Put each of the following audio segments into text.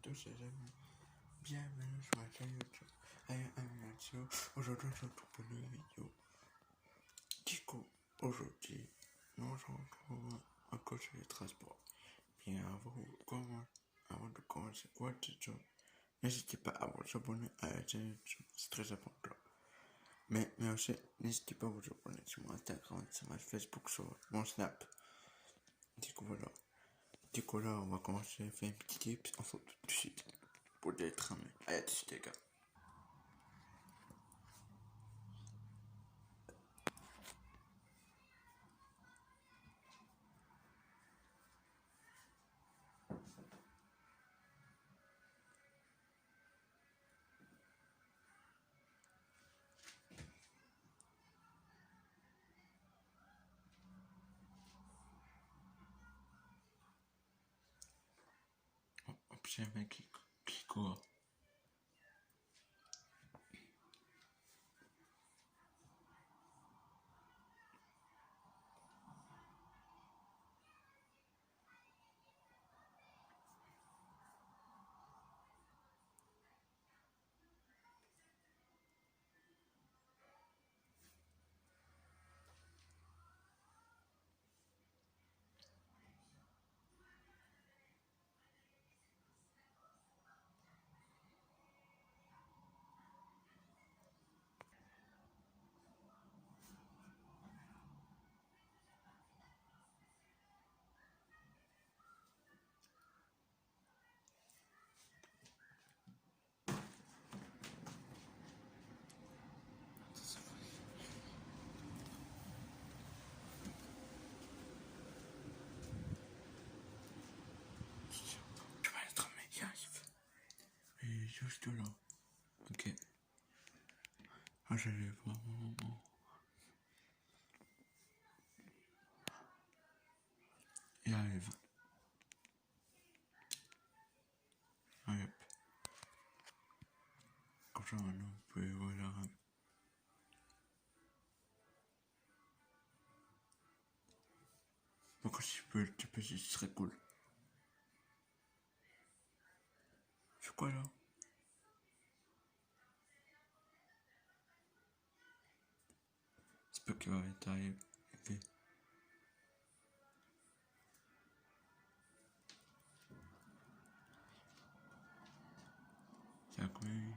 tous les amis, bienvenue sur ma chaîne YouTube. Aujourd'hui je retrouve pour une vidéo. Du coup, aujourd'hui, nous nous retrouvons à côté du transport. Bien avant de commencer quoi vidéo, n'hésitez pas à vous abonner à la chaîne YouTube, c'est très important. Mais aussi, n'hésitez pas à vous abonner sur mon Instagram, sur ma Facebook, sur mon Snap. Du coup, voilà. Du coup, là, on va commencer à faire un petit tips. On se retrouve tout de suite pour des trames. Allez, tout de suite, les gars. C'est un mec qui court. Tu vas être méga. Et juste là. Ok. Ah, j'allais voir mon moment. Il arrive. Allez hop. Comme ça, maintenant, vous pouvez voir la rame. Donc, si tu peux le taper, ce serait cool. C'est quoi là? C'est pas qu'il va être arrivé. C'est à combien?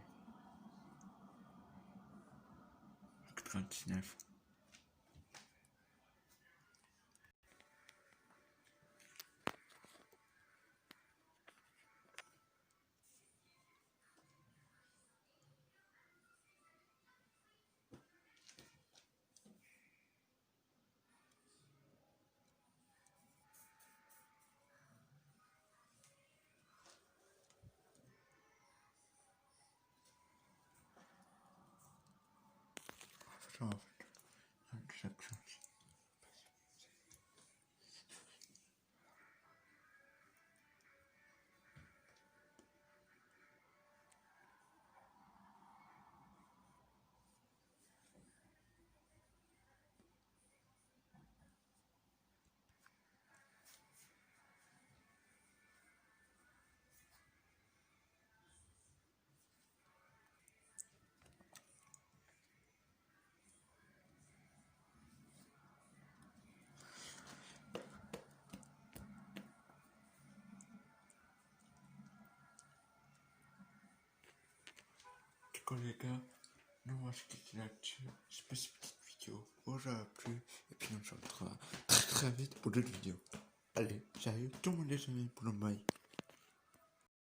39. Ça, en fait. Chaque chose. Du coup, les gars, nous on va se quitter là-dessus. J'espère que cette petite vidéo vous aura plu. Et puis on se retrouvera très vite pour d'autres vidéos. Allez, salut tout le monde les amis pour le bail.